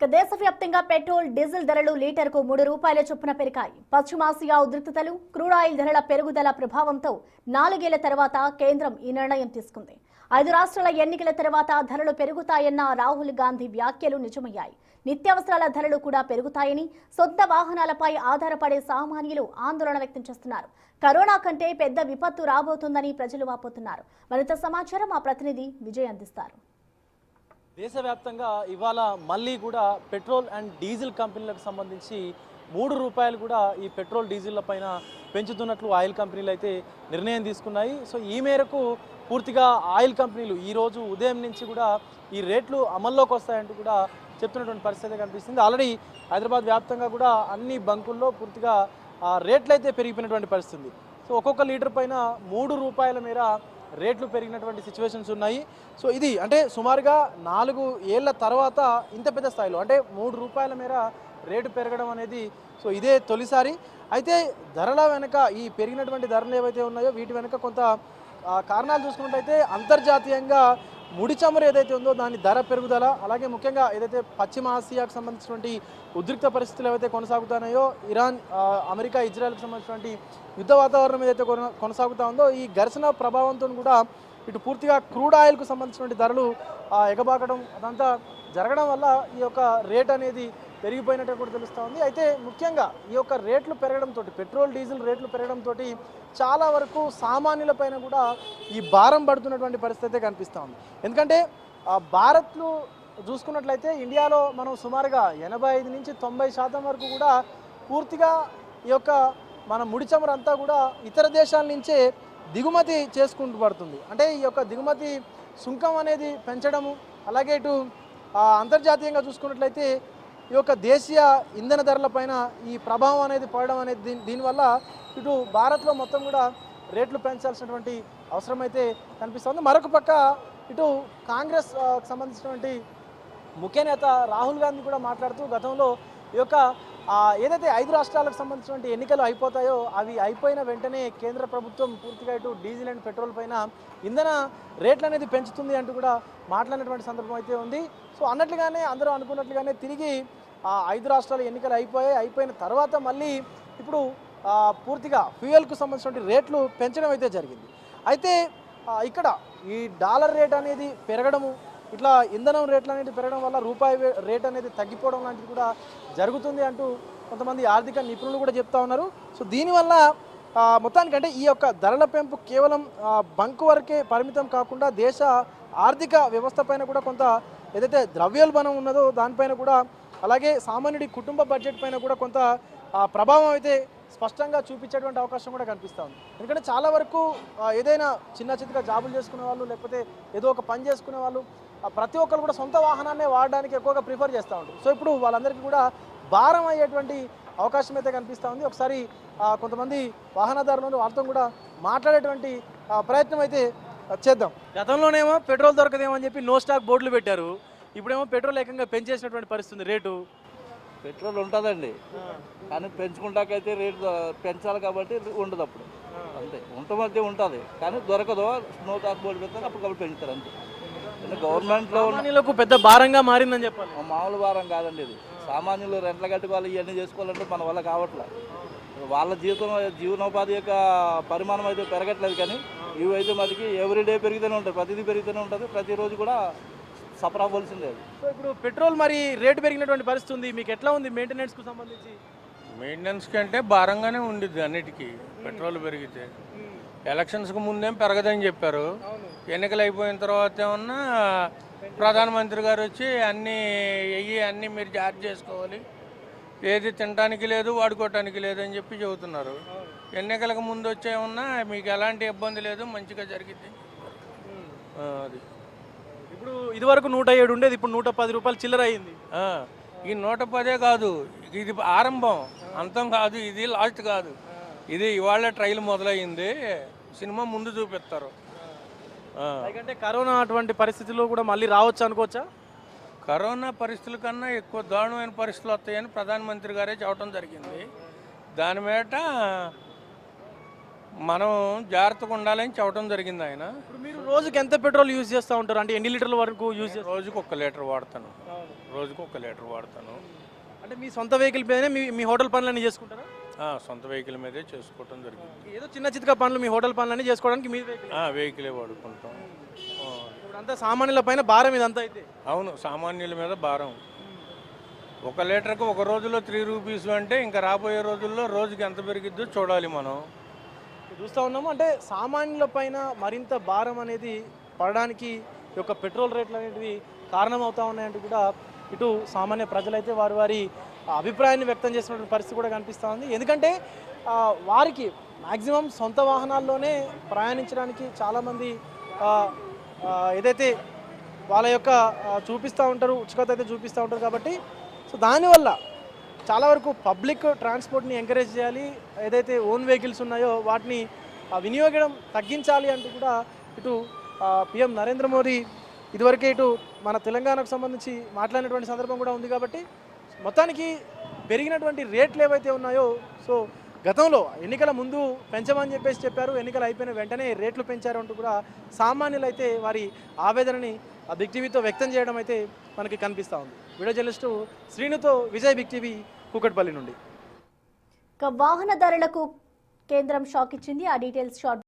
ఇక దేశవ్యాప్తంగా petrol diesel ధరలు లీటర్కు ₹3 చొప్పున పెరిగాయి. పశ్చిమాసియా ఉద్రిక్తతలు, క్రూడ్ ఆయిల్ ధరల పెరుగుదల ప్రభావంతో 4 ఏళ్ల తర్వాత కేంద్రం ఈ నిర్ణయం తీసుకుంది. 5 రాష్ట్రాల ఎన్నికల తర్వాత ధరలు పెరుగుతాయన్న రాహుల్ గాంధీ వ్యాఖ్యలు నిజమయ్యాయి. నిత్యావసరాల ధరలు కూడా పెరుగుతాయని, సొంత వాహనాలపై ఆధారపడే సామాన్యులు ఆందోళన వ్యక్తం చేస్తున్నారు. కరోనా కంటే పెద్ద విపత్తు రాబోతుందని ప్రజలు వాపోతున్నారు. మరింత సమాచారం మా ప్రతినిధి విజయ్ అందిస్తారు. దేశవ్యాప్తంగా ఇవాళ మళ్ళీ కూడా పెట్రోల్ అండ్ డీజిల్ కంపెనీలకు సంబంధించి ₹3 కూడా ఈ పెట్రోల్ డీజిల్ల పైన పెంచుతున్నట్లు ఆయిల్ కంపెనీలు అయితే నిర్ణయం తీసుకున్నాయి. సో ఈ మేరకు పూర్తిగా ఆయిల్ కంపెనీలు ఈరోజు ఉదయం నుంచి కూడా ఈ రేట్లు అమల్లోకి వస్తాయంటూ కూడా చెప్తున్నటువంటి పరిస్థితి కనిపిస్తుంది. ఆల్రెడీ హైదరాబాద్ వ్యాప్తంగా కూడా అన్ని బంకుల్లో పూర్తిగా రేట్లు అయితే పెరిగిపోయినటువంటి పరిస్థితి. సో ఒక్కొక్క లీటర్ పైన ₹3 మేర రేట్లు పెరిగినటువంటి సిచ్యువేషన్స్ ఉన్నాయి. సో ఇది అంటే సుమారుగా 4 ఏళ్ల తర్వాత ఇంత పెద్ద స్థాయిలో అంటే ₹3 మేర రేటు పెరగడం అనేది సో ఇదే తొలిసారి. అయితే ధరల వెనుక ఈ పెరిగినటువంటి ధరలు ఏవైతే ఉన్నాయో వీటి వెనుక కొంత కారణాలు చూసుకున్నట్లయితే అంతర్జాతీయంగా ముడి చమురు ఏదైతే ఉందో దాని ధర పెరుగుదల, అలాగే ముఖ్యంగా ఏదైతే పశ్చిమ ఆసియాకు సంబంధించినటువంటి ఉద్రిక్త పరిస్థితులు ఏవైతే కొనసాగుతున్నాయో, ఇరాన్, అమెరికా, ఇజ్రాయెల్కి సంబంధించినటువంటి యుద్ధ వాతావరణం ఏదైతే కొనసాగుతూ ఉందో ఈ ఘర్షణ ప్రభావంతో కూడా ఇటు పూర్తిగా క్రూడ్ ఆయిల్కు సంబంధించినటువంటి ధరలు ఎగబాకడం అదంతా జరగడం వల్ల ఈ యొక్క రేట్ అనేది పెరిగిపోయినట్టు కూడా తెలుస్తూ ఉంది. అయితే ముఖ్యంగా ఈ యొక్క రేట్లు పెరగడంతో, పెట్రోల్ డీజిల్ రేట్లు పెరగడంతో చాలా వరకు సామాన్యులపైన కూడా ఈ భారం పడుతున్నటువంటి పరిస్థితి కనిపిస్తూ ఉంది. ఎందుకంటే భారత్లో చూసుకున్నట్లయితే ఇండియాలో మనం సుమారుగా 85 నుంచి 90% వరకు కూడా పూర్తిగా ఈ యొక్క మన ముడి చమురు అంతా కూడా ఇతర దేశాల నుంచే దిగుమతి చేసుకుంటూ పడుతుంది. అంటే ఈ యొక్క దిగుమతి సుంకం అనేది పెంచడము, అలాగే ఇటు అంతర్జాతీయంగా చూసుకున్నట్లయితే ఈ యొక్క దేశీయ ఇంధన ధరలపైన ఈ ప్రభావం అనేది పడడం అనేది దీనివల్ల ఇటు భారత్లో మొత్తం కూడా రేట్లు పెంచాల్సినటువంటి అవసరం అయితే కనిపిస్తుంది. మరొక పక్క ఇటు కాంగ్రెస్ సంబంధించినటువంటి ముఖ్య నేత రాహుల్ గాంధీ కూడా మాట్లాడుతూ గతంలో ఈ యొక్క ఏదైతే 5 రాష్ట్రాలకు సంబంధించినటువంటి ఎన్నికలు అయిపోతాయో అవి అయిపోయిన వెంటనే కేంద్ర ప్రభుత్వం పూర్తిగా ఇటు డీజిల్ అండ్ పెట్రోల్ పైన ఇంధన రేట్లు అనేది పెంచుతుంది అంటూ కూడా మాట్లాడినటువంటి సందర్భం అయితే ఉంది. సో అన్నట్లుగానే అందరూ అనుకున్నట్లుగానే తిరిగి 5 రాష్ట్రాల ఎన్నికలు అయిపోయిన తర్వాత మళ్ళీ ఇప్పుడు పూర్తిగా ఫ్యూయల్కు సంబంధించిన రేట్లు పెంచడం అయితే జరిగింది. అయితే ఇక్కడ ఈ డాలర్ రేట్ అనేది పెరగడము, ఇట్లా ఇంధనం రేట్లు అనేది పెరగడం వల్ల రూపాయి రేట్ అనేది తగ్గిపోవడం లాంటిది కూడా జరుగుతుంది అంటూ కొంతమంది ఆర్థిక నిపుణులు కూడా చెప్తా ఉన్నారు. సో దీనివల్ల మొత్తానికంటే ఈ యొక్క ధరల పెంపు కేవలం బంక్ వరకే పరిమితం కాకుండా దేశ ఆర్థిక వ్యవస్థ పైన కూడా కొంత ఏదైతే ద్రవ్యోల్బణం ఉన్నదో దానిపైన కూడా, అలాగే సామాన్యుడి కుటుంబ బడ్జెట్ పైన కూడా కొంత ప్రభావం అయితే స్పష్టంగా చూపించేటువంటి అవకాశం కూడా కనిపిస్తూ ఉంది. ఎందుకంటే చాలా వరకు ఏదైనా చిన్న చిన్నగా జాబులు చేసుకునే వాళ్ళు, లేకపోతే ఏదో ఒక పని చేసుకునే వాళ్ళు ప్రతి ఒక్కరు కూడా సొంత వాహనాన్ని వాడడానికి ఎక్కువగా ప్రిఫర్ చేస్తూ ఉంటారు. సో ఇప్పుడు వాళ్ళందరికీ కూడా భారం అయ్యేటువంటి అవకాశం అయితే కనిపిస్తూ ఉంది. ఒకసారి కొంతమంది వాహనదారులను వాళ్ళతో కూడా మాట్లాడేటువంటి ప్రయత్నం అయితే చేద్దాం. గతంలోనేమో పెట్రోల్ దొరకదేమో అని చెప్పి నో స్టాక్ బోర్డులు పెట్టారు. ఇప్పుడేమో పెట్రోల్ ఏకంగా పెంచేసినటువంటి పరిస్థితి. రేటు పెట్రోల్ ఉంటుందండి, కానీ పెంచుకుంటాకైతే రేటు పెంచాలి కాబట్టి ఉండదు. అప్పుడు అంతే మధ్య ఉంటుంది, కానీ దొరకదు. నో స్టాక్ బోర్డు పెడతారు, అప్పటికప్పుడు పెంచుతారు అంతే. సామాన్యులకు పెద్ద భారంగా మారిందని చెప్పాలి. మామూలు భారం కాదండి ఇది. సామాన్యులు రెంట్ల కట్టుకోవాలి, ఇవన్నీ చేసుకోవాలంటే మన వల్ల కావట్లేదు. వాళ్ళ జీవనోపాధి యొక్క పరిమాణం అయితే పెరగట్లేదు, కానీ ఇవి అయితే మనకి ఎవ్రీడే పెరుగుతూనే ఉంటుంది, ప్రతిదీ పెరుగుతూనే ఉంటుంది, ప్రతిరోజు కూడా సఫర్ అవ్వాల్సిందే. సో ఇప్పుడు పెట్రోల్ మరి రేటు పెరిగినటువంటి పరిస్థితి ఉంది, మీకు ఎట్లా ఉంది మెయింటెనెన్స్కు సంబంధించి? మెయింటెనెన్స్ కంటే భారంగానే ఉండిద్ది అన్నిటికీ. పెట్రోల్ పెరిగితే ఎలక్షన్స్కి ముందేం పెరగదని చెప్పారు, ఎన్నికలు అయిపోయిన తర్వాత ఏమన్నా ప్రధానమంత్రి గారు వచ్చి అన్నీ మీరు జారీ చేసుకోవాలి, ఏది తినడానికి లేదు వాడుకోవటానికి లేదు అని చెప్పి చెబుతున్నారు. ఎన్నికలకు ముందు వచ్చేమన్నా మీకు ఎలాంటి ఇబ్బంది లేదు, మంచిగా జరిగింది. అది ఇప్పుడు ఇదివరకు 107 ఉండేది, ఇప్పుడు ₹110 చిల్లర అయింది. ఈ 110 కాదు, ఇది ఆరంభం, అంతం కాదు, ఇది లాస్ట్ కాదు. ఇది ఇవాళ ట్రైల్ మొదలయ్యింది, సినిమా ముందు చూపిస్తారు. ఎందుకంటే కరోనా అటువంటి పరిస్థితుల్లో కూడా మళ్ళీ రావచ్చు అనుకోవచ్చా? కరోనా పరిస్థితుల కన్నా ఎక్కువ దారుణమైన పరిస్థితులు వస్తాయని ప్రధానమంత్రి గారే చెప్పడం జరిగింది. దాని మీద మనం జాగ్రత్తగా ఉండాలని చెప్పడం జరిగింది ఆయన. ఇప్పుడు మీరు రోజుకి ఎంత పెట్రోల్ యూజ్ చేస్తూ ఉంటారు, అంటే ఎన్ని లీటర్ల వరకు యూజ్ చేస్తారు? రోజుకు 1 లీటర్ వాడతాను. రోజుకు 1 లీటర్ వాడతాను. అంటే మీ సొంత వెహికల్ పైన మీ హోటల్ పనులన్నీ చేసుకుంటారా? సొంత వెహికల్ మీదే చేసుకోవటం జరిగింది. ఏదో చిన్న చితక పనులు మీ హోటల్ పనులన్నీ చేసుకోవడానికి మీ వెహికల్? వెహికలే వాడుకుంటాం. ఇప్పుడు అంతా సామాన్యుల పైన భారం ఇదంతా అయితే? అవును, సామాన్యుల మీద భారం. 1 లీటర్కి ఒక రోజులో 3 రూపీస్ అంటే ఇంకా రాబోయే రోజుల్లో రోజుకి ఎంత పెరిగిద్దో చూడాలి మనం. చూస్తూ ఉన్నాము. అంటే సామాన్యుల పైన మరింత భారం అనేది పడడానికి ఈ యొక్క పెట్రోల్ రేట్లు అనేటివి కారణమవుతా ఉన్నాయంటూ కూడా ఇటు సామాన్య ప్రజలైతే వారి అభిప్రాయాన్ని వ్యక్తం చేసినటువంటి పరిస్థితి కూడా కనిపిస్తూ ఉంది. ఎందుకంటే వారికి మ్యాక్సిమం సొంత వాహనాల్లోనే ప్రయాణించడానికి చాలామంది ఏదైతే వాళ్ళ యొక్క చూపిస్తూ ఉంటారు, ఉత్సుకత అయితే చూపిస్తూ ఉంటారు. కాబట్టి సో దానివల్ల చాలా వరకు పబ్లిక్ ట్రాన్స్పోర్ట్ని ఎంకరేజ్ చేయాలి, ఏదైతే ఓన్ వెహికల్స్ ఉన్నాయో వాటిని వినియోగం తగ్గించాలి అంటూ కూడా ఇటు పిఎం నరేంద్ర మోదీ ఇదివరకే ఇటు మన తెలంగాణకు సంబంధించి మాట్లాడినటువంటి సందర్భం కూడా ఉంది. కాబట్టి మొత్తానికి పెరిగినటువంటి రేట్లు ఏవైతే ఉన్నాయో, సో గతంలో ఎన్నికల ముందు పెంచమని చెప్పారు, ఎన్నికలు అయిపోయిన వెంటనే రేట్లు పెంచారు అంటూ కూడా సామాన్యులు అయితే వారి ఆవేదనని బిగ్ టీవీతో వ్యక్తం చేయడం అయితే మనకి కనిపిస్తూ ఉంది. వీడియో జర్నలిస్టు శ్రీనుతో విజయ్, బిగ్ టీవీ, కూకట్పల్లి నుండి. వాహనదారులకు కేంద్రం షాక్ ఇచ్చింది. ఆ డీటెయిల్స్ షార్ట్